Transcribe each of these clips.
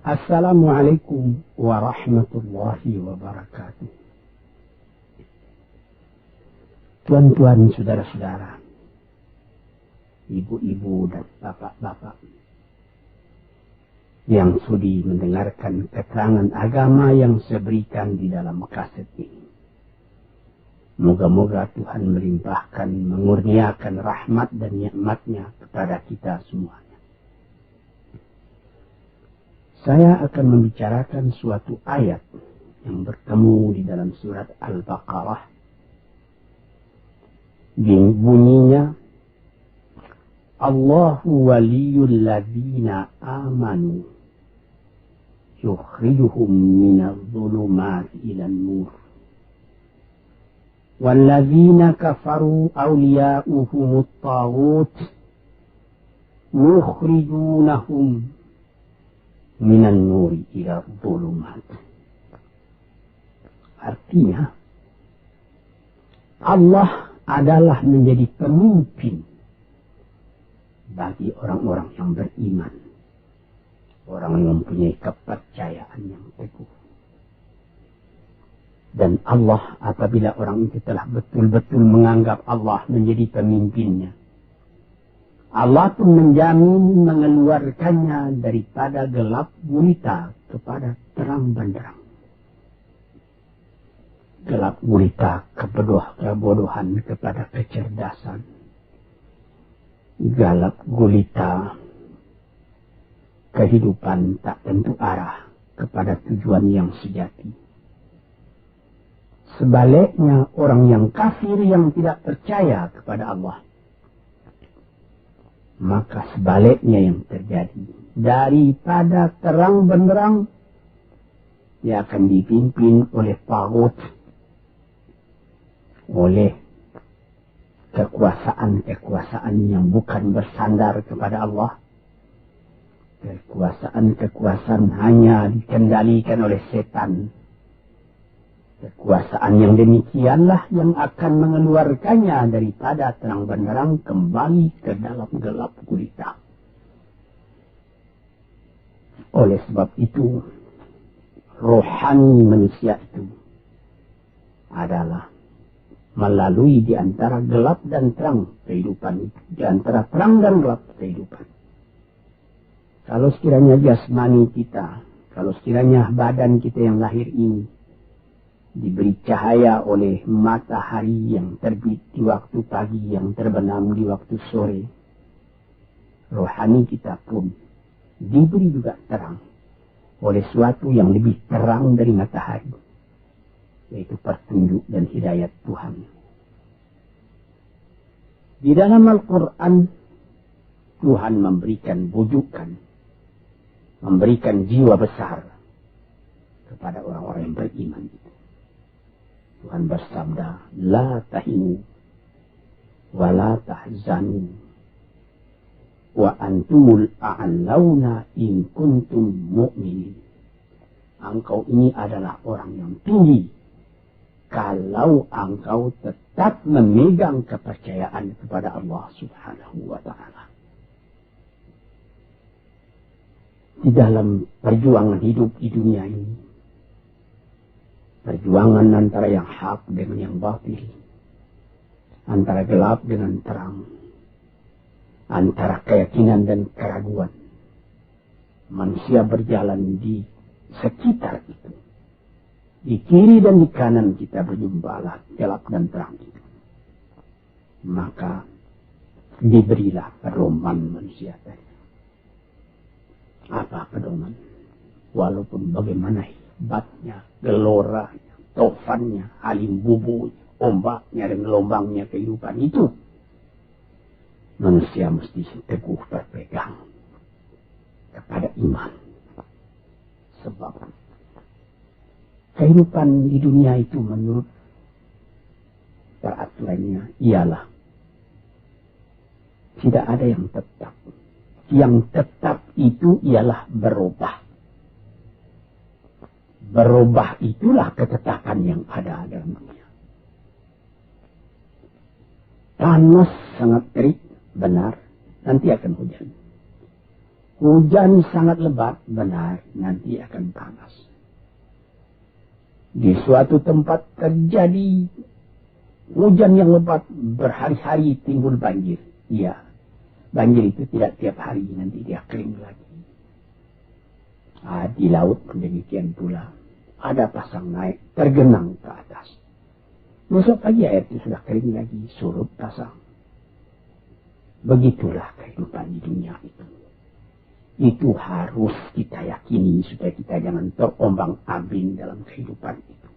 Assalamualaikum warahmatullahi wabarakatuh. Tuan-tuan, saudara-saudara, ibu-ibu dan bapak-bapak yang sudi mendengarkan keterangan agama yang saya berikan di dalam kaset ini. Moga-moga Tuhan melimpahkan, mengurniakan rahmat dan nikmat-Nya kepada kita semuanya. Saya akan membicarakan suatu ayat yang bertemu di dalam surat Al-Baqarah. Bunyinya, Allahu waliyul ladzina amanu yukhrijuhum minadh dhulumati ilan nur. Walladzina kafaru awliya'uhumut taghut yukhrijunahum minan nuri ila dhulumat. Artinya, Allah adalah menjadi pemimpin bagi orang-orang yang beriman, orang yang mempunyai kepercayaan yang teguh. Dan Allah, apabila orang itu telah betul-betul menganggap Allah menjadi pemimpinnya, Allah pun menjamin mengeluarkannya daripada gelap gulita kepada terang benderang. Gelap gulita kebodohan kepada kecerdasan. Gelap gulita kehidupan tak tentu arah kepada tujuan yang sejati. Sebaliknya, orang yang kafir yang tidak percaya kepada Allah, maka sebaliknya yang terjadi, daripada terang benderang, dia akan dipimpin oleh taghut, oleh kekuasaan yang bukan bersandar kepada Allah. Kekuasaan hanya dikendalikan oleh setan. Kekuasaan yang demikianlah yang akan mengeluarkannya daripada terang benderang kembali ke dalam gelap gulita. Oleh sebab itu, rohani manusia itu adalah melalui di antara gelap dan terang kehidupan itu. Di antara terang dan gelap kehidupan. Kalau sekiranya jasmani kita, kalau sekiranya badan kita yang lahir ini diberi cahaya oleh matahari yang terbit di waktu pagi, yang terbenam di waktu sore, rohani kita pun diberi juga terang oleh suatu yang lebih terang dari matahari, yaitu petunjuk dan hidayat Tuhan. Di dalam Al-Quran, Tuhan memberikan bujukan, memberikan jiwa besar kepada orang-orang yang beriman itu. Tuhan bersabda, La tahinu wa la tahzanu wa antumul a'launa in kuntum mu'minin. Engkau ini adalah orang yang tinggi kalau engkau tetap memegang kepercayaan kepada Allah Subhanahu wa ta'ala. Di dalam perjuangan hidup di dunia ini, perjuangan antara yang hak dengan yang batil, antara gelap dengan terang, antara keyakinan dan keraguan, manusia berjalan di sekitar itu. Di kiri dan di kanan kita berjumpalah gelap dan terang itu. Maka diberilah pedoman manusia tadi. Apa pedoman? Walaupun bagaimana hebatnya, geloranya, tofannya, alim bubunya, ombaknya dan gelombangnya kehidupan itu, manusia mesti teguh berpegang kepada iman. Sebab kehidupan di dunia itu menurut peraturannya ialah tidak ada yang tetap. Yang tetap itu ialah berubah. Berubah itulah ketetapan yang ada dalam dunia. Panas sangat terik, benar, nanti akan hujan. Hujan sangat lebat, benar, nanti akan panas. Di suatu tempat terjadi hujan yang lebat, berhari-hari timbul banjir. Iya, banjir itu tidak tiap hari, nanti dia kering lagi. Di laut demikian pula. Ada pasang naik, tergenang ke atas. Besok pagi air itu sudah kering lagi, surut pasang. Begitulah kehidupan di dunia itu. Itu harus kita yakini supaya kita jangan terombang-ambing dalam kehidupan itu.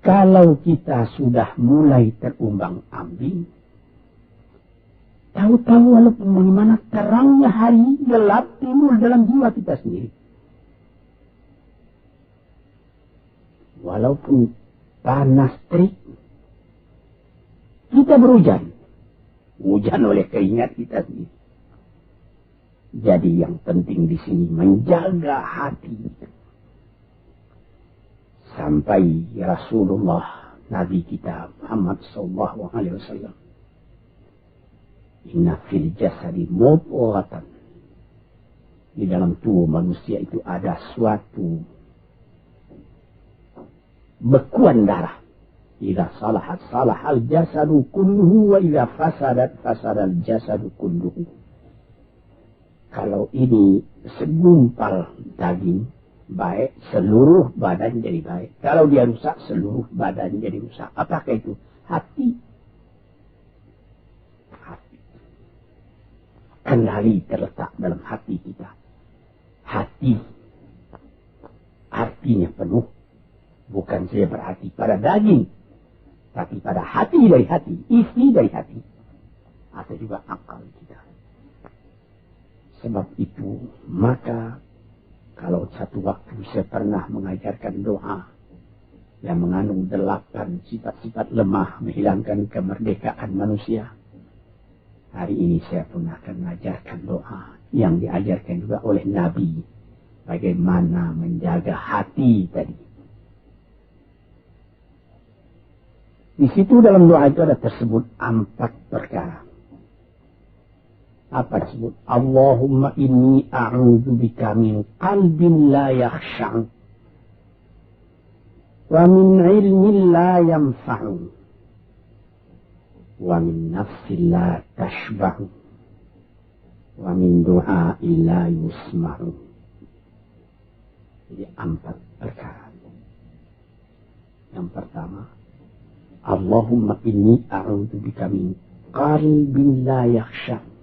Kalau kita sudah mulai terombang-ambing, tahu-tahu walaupun bagaimana terangnya hari gelap timbul dalam jiwa kita sendiri. Walaupun panas terik, kita berhujan. Hujan oleh keringat kita sendiri. Jadi yang penting di sini menjaga hati. Sampai Rasulullah Nabi kita Muhammad sallallahu alaihi wasallam, inna fil jasadi mudghatan. Di dalam tubuh manusia itu ada suatu bekuan darah. Idza salahat salahal jasadu kulluhu wa idza fasadat fasadal jasadu kulluhu. Kalau ini segumpal daging baik, seluruh badan jadi baik. Kalau dia rusak, seluruh badan jadi rusak. Apakah itu? Hati. Hati. Kendali terletak dalam hati kita. Hati. Artinya penuh. Bukan saya berarti pada daging. Tapi pada hati dari hati. Isi dari hati. Atau juga akal kita. Sebab itu, maka kalau satu waktu saya pernah mengajarkan doa yang mengandung 8 sifat-sifat lemah menghilangkan kemerdekaan manusia. Hari ini saya pun akan mengajarkan doa yang diajarkan juga oleh Nabi. Bagaimana menjaga hati tadi. Di situ dalam doa itu ada tersebut 4 perkara. Apa disebut? Allahumma inni a'udzubika min qalbin la yakhsha'u wa min ilmin la yanfa'u wa min nafsin la tashba'u wa min du'a'in la yusma'u. Jadi 4 perkara. Yang pertama, Allahumma inni a'udzubika min qalbin la yakhsha'u.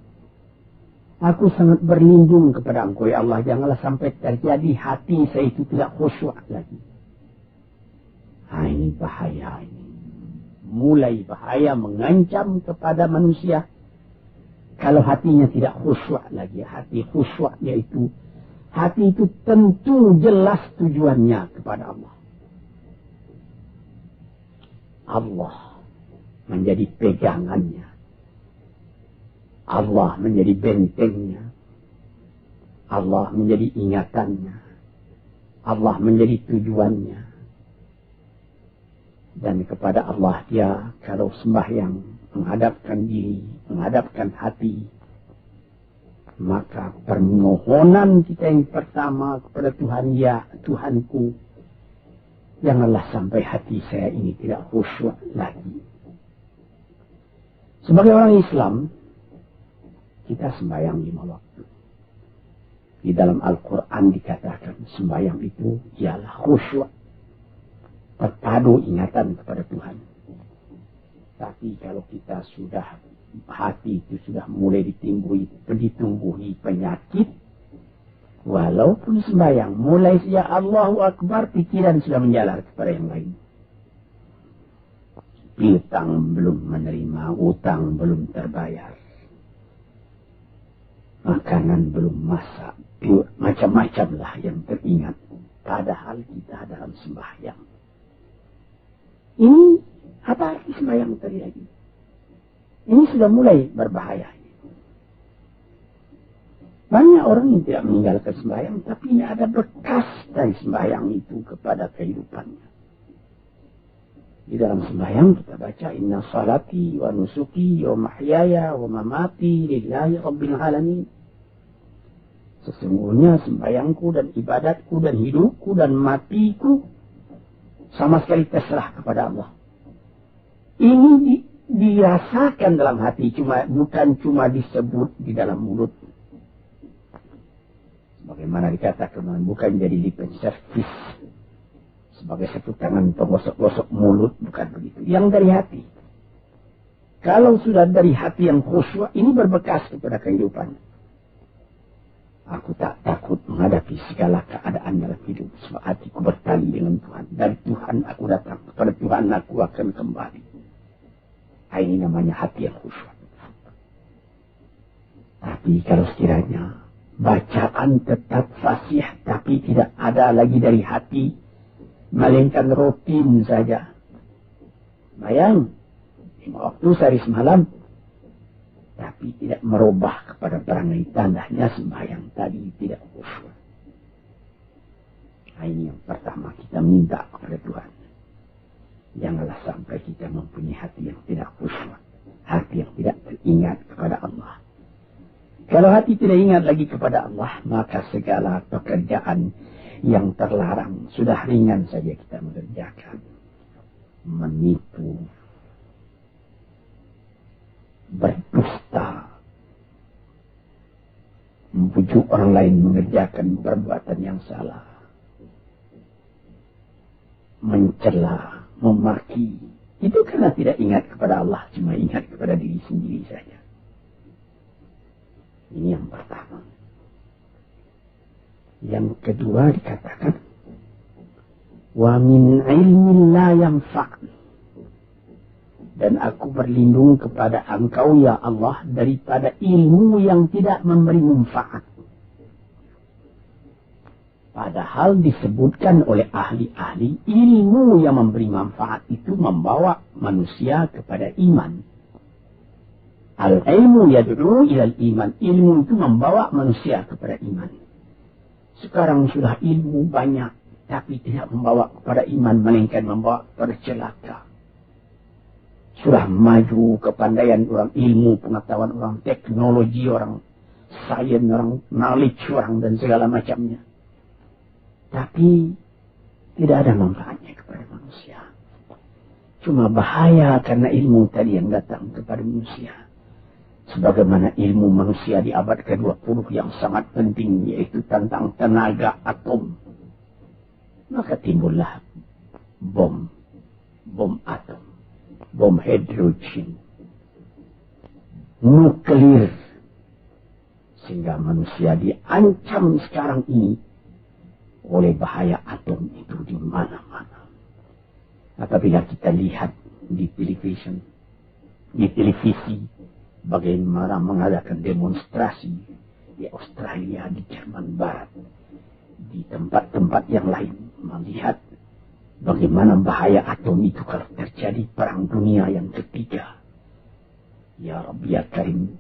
Aku sangat berlindung kepada Engkau, ya Allah. Janganlah sampai terjadi hati saya itu tidak khusyuk lagi. Nah, ini bahaya ini. Mulai bahaya mengancam kepada manusia. Kalau hatinya tidak khusyuk lagi. Hati khusyuk yaitu hati itu tentu jelas tujuannya kepada Allah. Allah menjadi pegangannya. Allah menjadi bentengnya. Allah menjadi ingatannya. Allah menjadi tujuannya. Dan kepada Allah dia kalau sembahyang menghadapkan diri, menghadapkan hati. Maka permohonan kita yang pertama kepada Tuhan, ya Tuhanku, janganlah sampai hati saya ini tidak khusyuk lagi. Sebagai orang Islam, kita sembahyang 5 waktu. Di dalam Al-Quran dikatakan sembahyang itu ialah khusyuk. Terpadu ingatan kepada Tuhan. Tapi kalau kita sudah, hati itu sudah mulai ditumbuhi penyakit. Walaupun sembahyang, mulai sejak Allahu Akbar, pikiran sudah menjalar kepada yang lain. Piutang belum menerima, utang belum terbayar. Makanan belum masak, macam-macam lah yang teringat. Padahal kita dalam sembahyang. Ini apa arti sembahyang tadi lagi? Ini sudah mulai berbahaya. Banyak orang yang tidak meninggalkan sembahyang, tapi ini ada bekas dari sembahyang itu kepada kehidupannya. Di dalam sembahyang kita baca inna salati wa nusuki wa mahyaya wa mamati lillahi rabbil alamin. Sesungguhnya sembahyangku dan ibadatku dan hidupku dan matiku sama sekali terserah kepada Allah. Ini dirasakan dalam hati, bukan cuma disebut di dalam mulut. Bagaimana dikatakan, bukan jadi lip service sebagai satu tangan penggosok-gosok mulut, bukan begitu. Yang dari hati. Kalau sudah dari hati yang khusyuk, ini berbekas kepada kehidupan. Aku tak takut menghadapi segala keadaan dalam hidup, sebab hatiku bertali dengan Tuhan. Dari Tuhan aku datang, kepada Tuhan aku akan kembali. Ini namanya hati yang khusyuk. Tapi kalau sekiranya bacaan tetap fasih, tapi tidak ada lagi dari hati, melainkan rutin saja. Bayang, 5 waktu sehari semalam, tapi tidak merubah kepada perangai tandanya sembahyang tadi tidak khusyuk. Ini yang pertama kita minta kepada Tuhan. Janganlah sampai kita mempunyai hati yang tidak khusyuk, hati yang tidak teringat kepada Allah. Kalau hati tidak ingat lagi kepada Allah, maka segala pekerjaan yang terlarang sudah ringan saja kita mengerjakan. Menipu, berdusta, membujuk orang lain mengerjakan perbuatan yang salah, mencela, memaki, itu karena tidak ingat kepada Allah, cuma ingat kepada diri sendiri saja. Ini yang pertama. Yang kedua dikatakan, wa min ilmin la yanfa'. Dan aku berlindung kepada Engkau ya Allah daripada ilmu yang tidak memberi manfaat. Padahal disebutkan oleh ahli-ahli, ilmu yang memberi manfaat itu membawa manusia kepada iman. Al-ilmu yad'u ilal iman. Ilmu itu membawa manusia kepada iman. Sekarang sudah ilmu banyak, tapi tidak membawa kepada iman, melainkan membawa kepada celaka. Sudah maju kepandaian orang, ilmu, pengetahuan orang, teknologi orang, sains orang, knowledge orang, dan segala macamnya. Tapi tidak ada manfaatnya kepada manusia. Cuma bahaya karena ilmu tadi yang datang kepada manusia. Sebagaimana ilmu manusia di abad ke-20 yang sangat penting, yaitu tentang tenaga atom. Maka timbullah bom atom, bom hidrogen, nuklir. Sehingga manusia diancam sekarang ini oleh bahaya atom itu di mana-mana. Apabila kita lihat di televisi, bagaimana mengadakan demonstrasi di Australia, di Jerman Barat, di tempat-tempat yang lain, melihat bagaimana bahaya atom itu kalau terjadi perang dunia yang ketiga. Ya Rabbi ya Karim,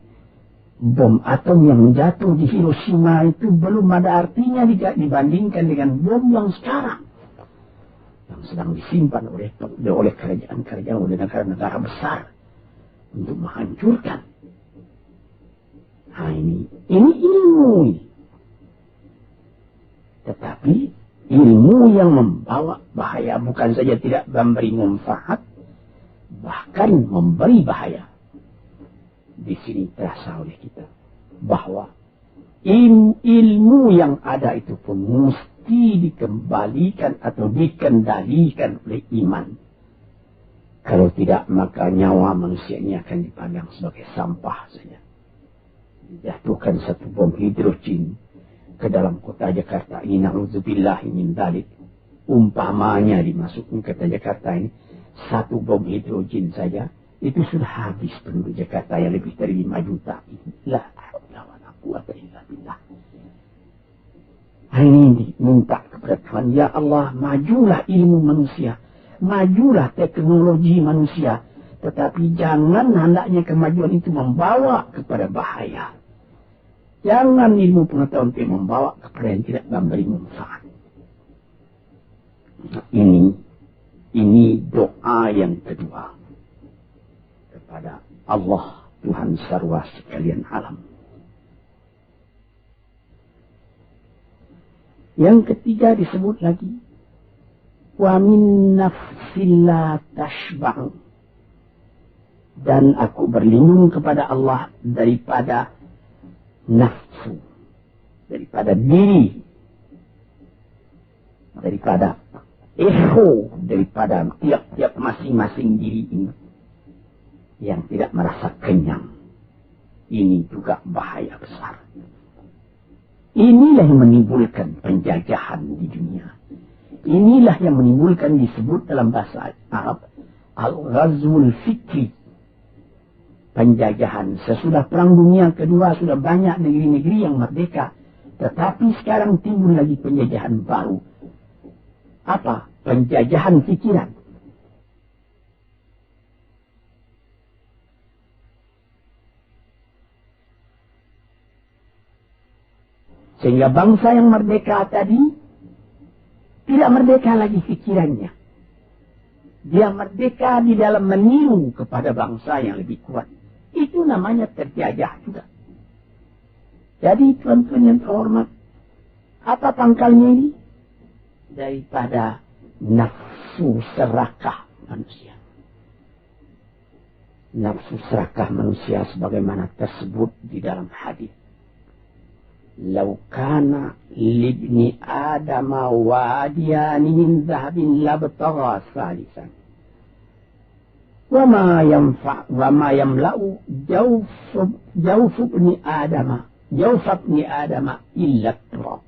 bom atom yang jatuh di Hiroshima itu belum ada artinya dibandingkan dengan bom yang sekarang, yang sedang disimpan oleh kerajaan-kerajaan, oleh negara-negara besar untuk menghancurkan. Nah ini ilmu. Tetapi ilmu yang membawa bahaya, bukan saja tidak memberi manfaat, bahkan memberi bahaya. Di sini terasa oleh kita bahwa ilmu yang ada itu pun mesti dikembalikan atau dikendalikan oleh iman. Kalau tidak, maka nyawa manusia ini akan dipandang sebagai sampah saja. Dijatuhkan satu bom hidrogen ke dalam kota Jakarta ini, na'udzubillahi min dzalik. Umpamanya dimasukkan ke kota Jakarta ini, satu bom hidrogen saja, itu sudah habis penduduk Jakarta yang lebih dari 5 juta. La haula wala quwwata illa billah. Ini minta kepada Tuhan, ya Allah, majulah ilmu manusia, majulah teknologi manusia, tetapi jangan hendaknya kemajuan itu membawa kepada bahaya. Jangan ilmu pengetahuan itu membawa kepada yang tidak memberi manfaat. Nah, ini doa yang kedua kepada Allah Tuhan sarwa sekalian alam. Yang ketiga disebut lagi, wa min nafsin la tashba'. Dan aku berlindung kepada Allah daripada nafsu, daripada diri, daripada ego, daripada tiap-tiap masing-masing diri ini yang tidak merasa kenyang. Ini juga bahaya besar. Inilah yang menimbulkan penjajahan di dunia. Inilah yang menimbulkan, disebut dalam bahasa Arab, al-ghazwul fikri. Penjajahan. Sesudah Perang Dunia Kedua sudah banyak negeri-negeri yang merdeka. Tetapi sekarang timbul lagi penjajahan baru. Apa? Penjajahan pikiran. Sehingga bangsa yang merdeka tadi tidak merdeka lagi pikirannya. Dia merdeka di dalam meniru kepada bangsa yang lebih kuat. Itu namanya terjajah juga. Jadi tuan-tuan yang terhormat, apa pangkalnya ini? Daripada nafsu serakah manusia. Nafsu serakah manusia sebagaimana tersebut di dalam hadis. Lau kana libni adama wadiyan min dhahabin labtagha salisan. Wa ma yamla'u jawf ibni adama illa turab.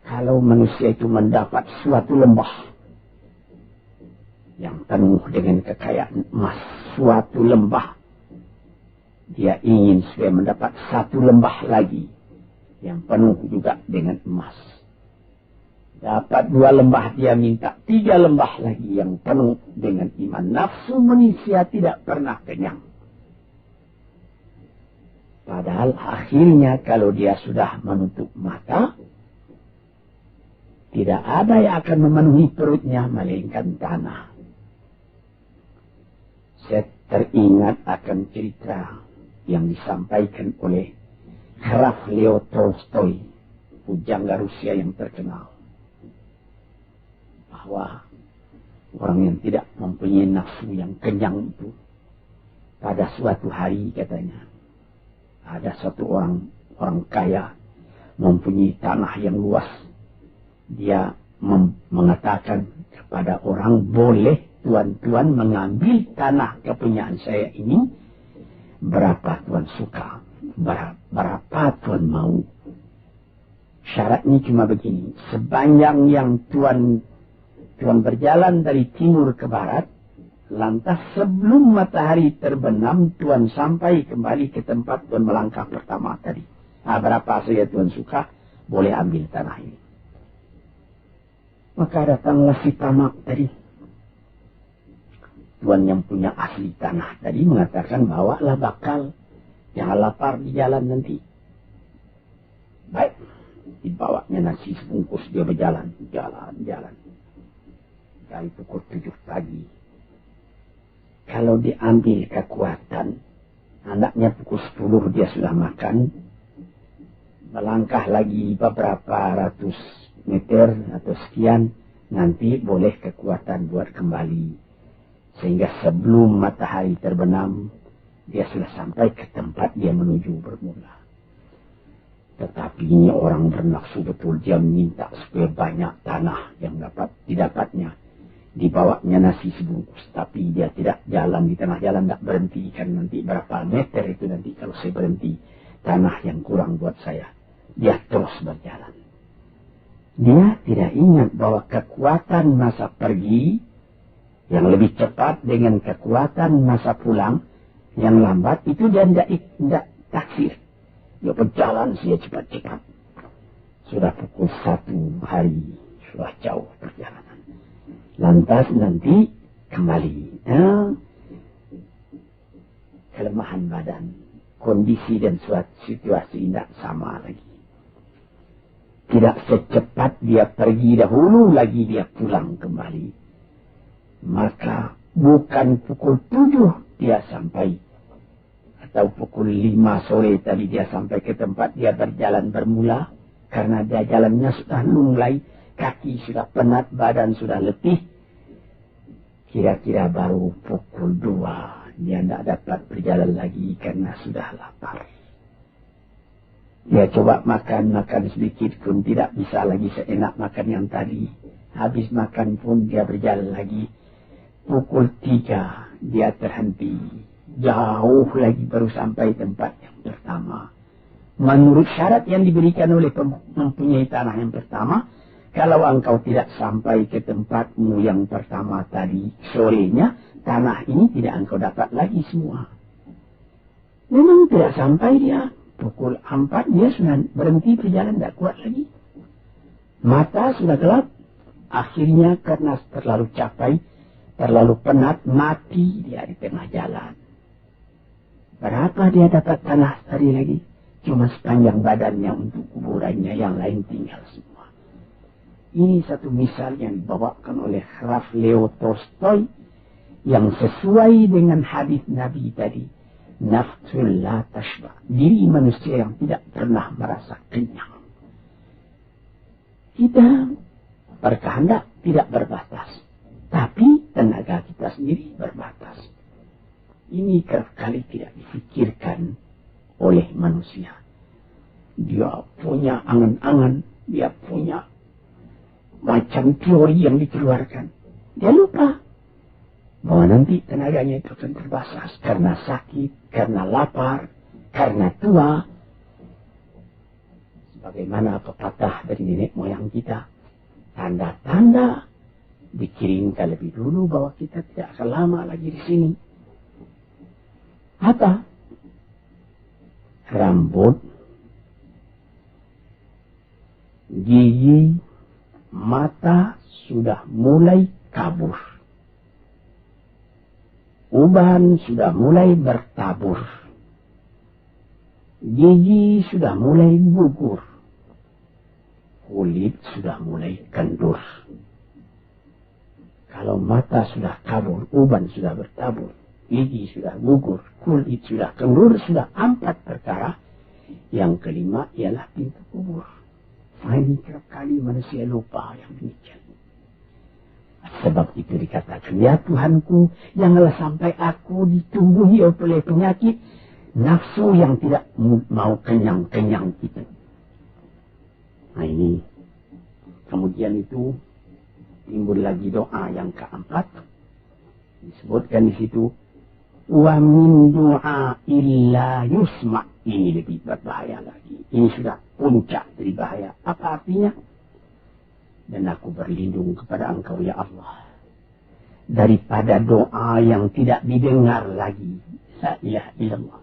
Kalau manusia itu mendapat suatu lembah yang penuh dengan kekayaan emas, suatu lembah, dia ingin supaya mendapat satu lembah lagi yang penuh juga dengan emas. Dapat 2 lembah, dia minta 3 lembah lagi yang penuh dengan iman. Nafsu manusia tidak pernah kenyang. Padahal akhirnya kalau dia sudah menutup mata, tidak ada yang akan memenuhi perutnya melainkan tanah. Saya teringat akan cerita yang disampaikan oleh Graf Leo Tolstoy, pujangga Rusia yang terkenal, bahwa orang yang tidak mempunyai nafsu yang kenyang itu, pada suatu hari katanya, ada satu orang kaya mempunyai tanah yang luas. Dia mengatakan kepada orang, boleh tuan-tuan mengambil tanah kepunyaan saya ini, berapa tuan suka, berapa tuan mau. Syaratnya cuma begini, sepanjang yang tuan berjalan dari timur ke barat, lantas sebelum matahari terbenam, tuan sampai kembali ke tempat tuan melangkah pertama tadi. Berapa saja tuan suka, boleh ambil tanah ini. Maka datanglah si tamak tadi. Tuan yang punya asli tanah tadi mengatakan, bawalah bakal, jangan lapar di jalan nanti. Baik, dibawanya nasi sebungkus, dia berjalan, jalan. Dari pukul 7 pagi. Kalau diambil kekuatan, anaknya pukul 10 dia sudah makan, melangkah lagi beberapa ratus meter atau sekian, nanti boleh kekuatan buat kembali. Sehingga sebelum matahari terbenam, dia sudah sampai ke tempat dia menuju bermula. Tetapi ini orang bernafsu betul, dia minta supaya banyak tanah yang didapatnya. Dibawanya nasi sebungkus, tapi dia tidak jalan di tengah jalan, tidak berhenti, kan nanti berapa meter itu nanti kalau saya berhenti, tanah yang kurang buat saya. Dia terus berjalan. Dia tidak ingat bahwa kekuatan masa pergi yang lebih cepat dengan kekuatan masa pulang yang lambat itu dia tidak taksir. Dia berjalan saja cepat-cepat. Sudah pukul 1 hari, sudah jauh perjalanan. Lantas nanti kembali. Kelemahan badan, kondisi dan suatu situasi tidak sama lagi. Tidak secepat dia pergi dahulu lagi dia pulang kembali. Maka bukan pukul 7 dia sampai, atau pukul 5 sore tadi dia sampai ke tempat dia berjalan bermula. karena dia jalannya sudah lunglai, kaki sudah penat, badan sudah letih. Kira-kira baru pukul 2 dia tidak dapat berjalan lagi karena sudah lapar. Dia coba makan sedikit pun tidak bisa lagi seenak makan yang tadi. Habis makan pun dia berjalan lagi. Pukul 3 dia terhenti. Jauh lagi baru sampai tempat yang pertama. Menurut syarat yang diberikan oleh mempunyai tanah yang pertama, kalau engkau tidak sampai ke tempatmu yang pertama tadi sorenya, tanah ini tidak engkau dapat lagi semua. Memang tidak sampai dia. Pukul 4 dia sudah berhenti berjalan, tidak kuat lagi. Mata sudah gelap. Akhirnya karena terlalu capek, terlalu penat, mati dia di tengah jalan. Berapa dia dapat tanah tadi lagi? Cuma sepanjang badannya untuk kuburannya, yang lain tinggal semua. Ini satu misal yang dibawakan oleh Graf Leo Tolstoy yang sesuai dengan hadis Nabi tadi. Nafsul la tashba, diri manusia yang tidak pernah merasa kenyang. Kita berkehendak tidak berbatas, tapi tenaga kita sendiri berbatas. Ini kerap kali tidak difikirkan oleh manusia. Dia punya angan-angan, dia punya macam teori yang dikeluarkan. Dia lupa bahwa nanti tenaganya itu akan terbatas karena sakit, karena lapar, karena tua. Sebagaimana pepatah dari nenek moyang kita, tanda-tanda dikirimkan lebih dulu bahwa kita tidak akan lama lagi di sini. Apa? Rambut, gigi, mata sudah mulai kabur. Uban sudah mulai bertabur. Gigi sudah mulai gugur. Kulit sudah mulai kendur. Kalau mata sudah kabur, uban sudah bertabur, gigi sudah gugur, kulit sudah kendur, sudah 4 perkara. Yang kelima ialah pintu kubur. Ini kerap kali manusia lupa yang demikian. Sebab itu dikatakan, ya Tuhanku, janganlah sampai aku ditumbuhi oleh penyakit nafsu yang tidak mau kenyang-kenyang itu. Nah ini, kemudian itu timbul lagi doa yang keempat. Disebutkan di situ, wa min du'a illa yusma'. Ini lebih berbahaya lagi. Ini sudah puncak dari bahaya. Apa artinya? Dan aku berlindung kepada engkau ya Allah daripada doa yang tidak didengar lagi. La ilaha illallah.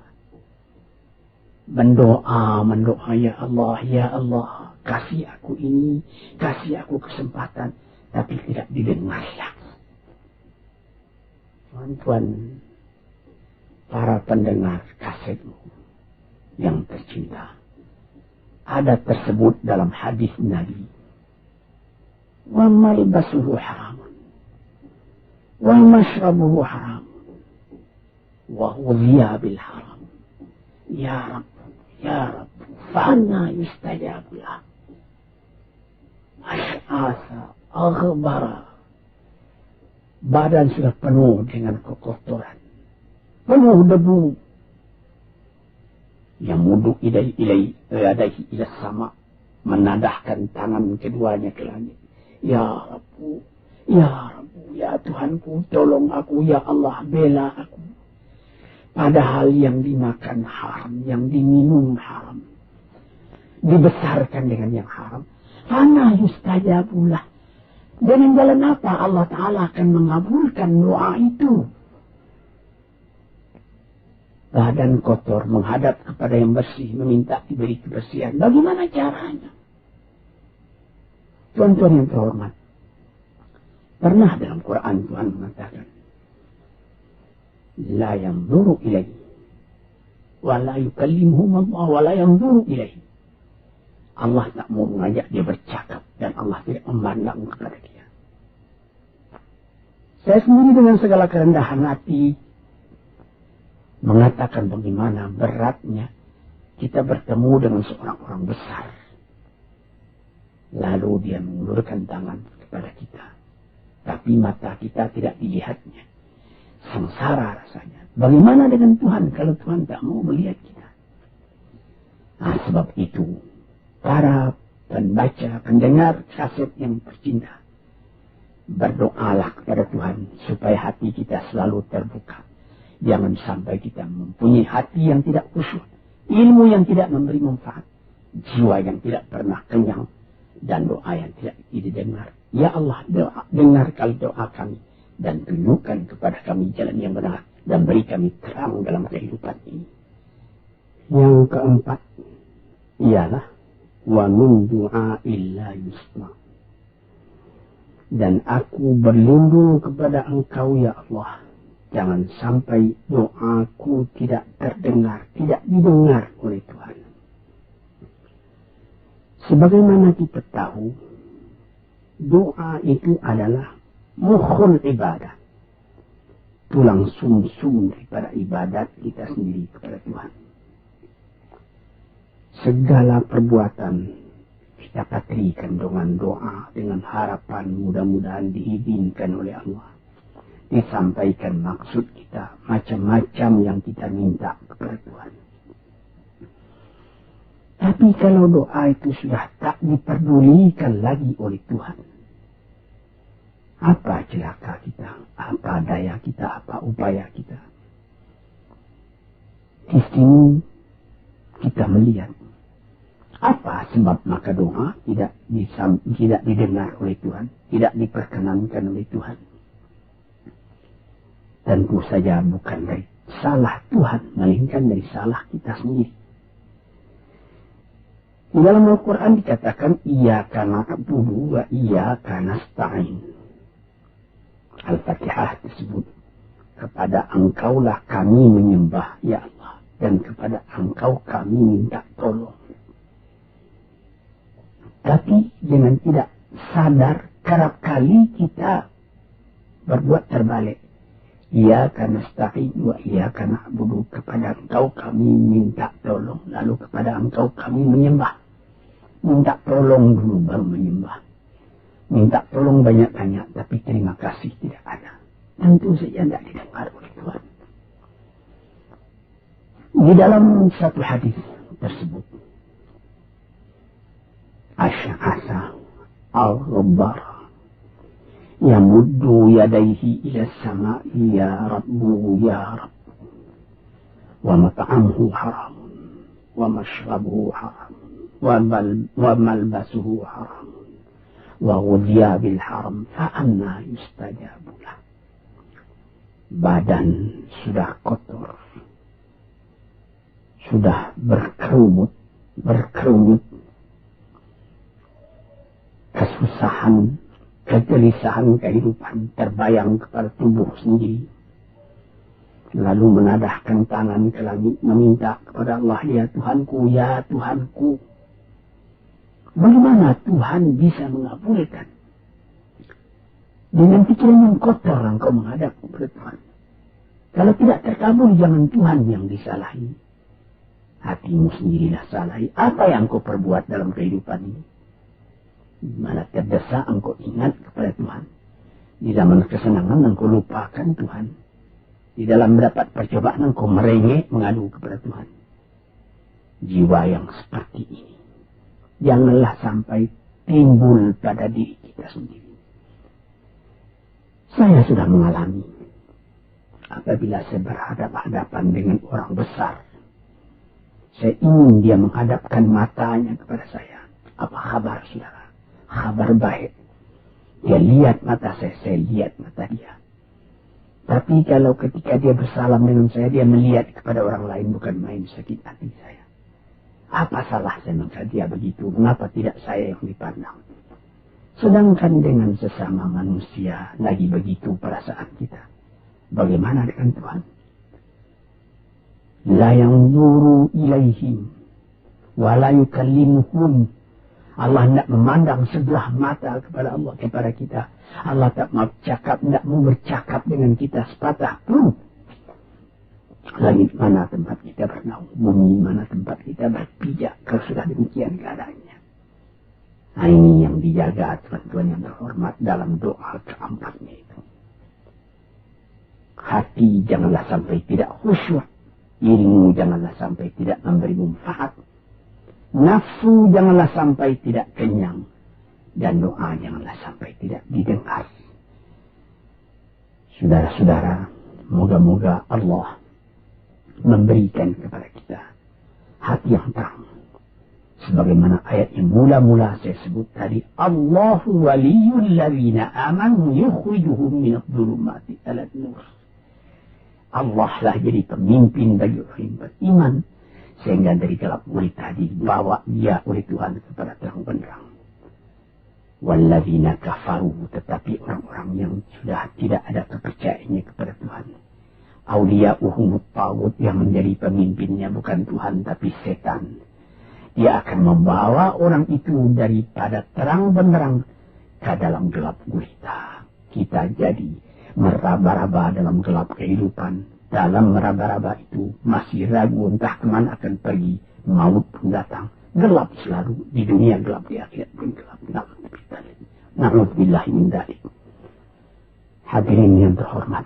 Mendoa ya Allah, kasih aku ini, kasih aku kesempatan, tapi tidak didengar lagi. Tuan-tuan, para pendengar kasetmu yang tercinta, ada tersebut dalam hadis Nabi, wa malbasuhu haram, wa mashrabuhu haram, wa ghudhiya bil haram. Ya Rabb, fa'anna yustajabu lah. Ash'asa, aghbara. Badan sudah penuh dengan kekotoran, penuh debu. Yang muduk ilaihi ila sama, menadahkan tangan keduanya ke langit. Ya Rabbu, ya Tuhanku, tolong aku, ya Allah, bela aku. Padahal yang dimakan haram, yang diminum haram, dibesarkan dengan yang haram. Fana yustajabulah. Dengan jalan apa Allah Ta'ala akan mengabulkan doa itu? Badan kotor menghadap kepada yang bersih, meminta diberi kebersihan. Bagaimana caranya? Tuan-tuan yang terhormat, pernah dalam Quran Tuhan mengatakan, la yanzuru ilaihi wa la yukallimuhum Allah wa la yanzuru ilaihi. Allah tak mau mengajak dia bercakap dan Allah tidak memandang kepada dia. Saya sendiri dengan segala kerendahan hati mengatakan bagaimana beratnya kita bertemu dengan seorang orang besar tahu dia mengulurkan tangan kepada kita. Tapi mata kita tidak dilihatnya. Sengsara rasanya. Bagaimana dengan Tuhan kalau Tuhan tak mau melihat kita? Nah, sebab itu, para pembaca, pendengar kaset yang tercinta, berdoalah kepada Tuhan supaya hati kita selalu terbuka. Jangan sampai kita mempunyai hati yang tidak khusyuk, ilmu yang tidak memberi manfaat, jiwa yang tidak pernah kenyang, dan doa yang tidak didengar. Ya Allah, dengarkan doa kami dan tunjukkan kepada kami jalan yang benar dan beri kami terang dalam kehidupan ini. Yang keempat ialah wa min du'a illa yusma. Dan aku berlindung kepada Engkau ya Allah, jangan sampai doaku tidak terdengar, tidak didengar oleh Tuhan. Sebagaimana kita tahu, doa itu adalah mukhul ibadah, tulang sumsum daripada ibadat kita sendiri kepada Tuhan. Segala perbuatan kita patrikan dengan doa, dengan harapan mudah-mudahan diizinkan oleh Allah. Disampaikan maksud kita, macam-macam yang kita minta kepada Tuhan. Tapi kalau doa itu sudah tak diperdulikan lagi oleh Tuhan, apa celaka kita, apa daya kita, apa upaya kita? Di sini kita melihat apa sebab maka doa tidak didengar oleh Tuhan, tidak diperkenankan oleh Tuhan. Tentu saja bukan dari salah Tuhan, melainkan dari salah kita sendiri. Di dalam Al-Quran dikatakan, Iyyaka na'budu wa iyyaka nasta'in. Al-Fatihah disebut, kepada Engkaulah kami menyembah, ya Allah, dan kepada Engkau kami minta tolong. Tapi dengan tidak sadar, kerap kali kita berbuat terbalik. Iyyaka nasta'in wa iyyaka na'budu, kepada Engkau kami minta tolong, lalu kepada Engkau kami menyembah. Minta tolong dulu baru menyembah. Minta tolong banyak-banyak, tapi terima kasih tidak ada. Tentu saja tidak didengar oleh Tuhan. Di dalam satu hadis tersebut, Asy'asa al-Ghabbar yamuddu yadayhi ila as-sama'i ya Rabbu ya Rabbu, wa mat'amuhu haram, wa mashrabuhu haram, wa malbasuhu haram, wa ghudhiya bil haram, fa anna yustajabu lah. Badan sudah kotor, sudah berkerumut, kesusahan, kegelisahan kehidupan terbayang kepada tubuh sendiri. Lalu menadahkan tangan ke langit meminta kepada Allah, ya Tuhanku, ya Tuhanku. Bagaimana Tuhan bisa mengabulkan? Dengan pikiran yang kotor engkau menghadap kepada Tuhan. Kalau tidak terkabul, jangan Tuhan yang disalahi. Hatimu sendirilah salahi. Apa yang engkau perbuat dalam kehidupan ini? Di mana terdesak engkau ingat kepada Tuhan. Di zaman kesenangan engkau lupakan Tuhan. Di dalam mendapat percobaan engkau merengek mengadu kepada Tuhan. Jiwa yang seperti ini janganlah sampai timbul pada diri kita sendiri. Saya sudah mengalami apabila saya berhadapan-hadapan dengan orang besar. Saya ingin dia menghadapkan matanya kepada saya. Apa kabar saudara? Kabar baik. Dia lihat mata saya lihat mata dia. Tapi kalau ketika dia bersalam dengan saya, dia melihat kepada orang lain, bukan main sakit hati saya. Apa salah saya mengatakan dia begitu? Mengapa tidak saya yang dipandang? Sedangkan dengan sesama manusia lagi begitu perasaan kita. Bagaimana dengan Tuhan? La yanzuru ilaihim wa la yukallimuhum. Allah tidak memandang sebelah mata kepada Allah, kepada kita. Allah tak mau cakap, tidak mau bercakap dengan kita sepatah pun. Langit mana tempat kita bernaung, bumi mana tempat kita berpijak, kalau sudah demikian keadaannya. Nah, ini yang dijaga tuan-tuan yang terhormat dalam doa keempatnya itu. Hati janganlah sampai tidak khusyuk. Ilmu janganlah sampai tidak memberi manfaat. Nafsu janganlah sampai tidak kenyang. Dan doa janganlah sampai tidak didengar. Saudara-saudara, moga-moga Allah memberikan kepada kita hati yang terang. Sebagaimana ayat yang mula-mula saya sebut tadi, Allahu waliyul ladzina amanu yukhrijuhum minadh dhulumati ilan nur. Allah lah jadi pemimpin bagi orang yang beriman, sehingga dari gelap gulita dibawa dia oleh Tuhan kepada terang benderang. Walladzina kafaru, tetapi orang-orang yang sudah tidak ada kepercayaannya kepada Tuhan. Auliya'uhumut taghut, yang menjadi pemimpinnya bukan Tuhan tapi setan. Dia akan membawa orang itu daripada terang benderang ke dalam gelap gulita. Kita jadi meraba-raba dalam gelap kehidupan. Dalam meraba-raba itu masih ragu entah kemana akan pergi. Maut pun datang. Gelap selalu. Di dunia gelap, di akhirat pun gelap. Na'udzubillahi min dzalik. Hadirin yang terhormat,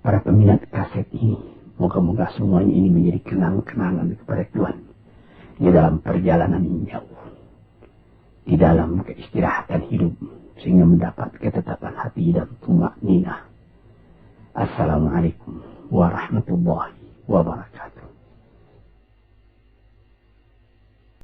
para peminat kaset ini, moga-moga semuanya ini menjadi kenang-kenangan kepada Tuhan di dalam perjalanan yang jauh, di dalam keistirahatan hidup, sehingga mendapat ketetapan hati dan tumak ninah. Assalamualaikum warahmatullahi wabarakatuh.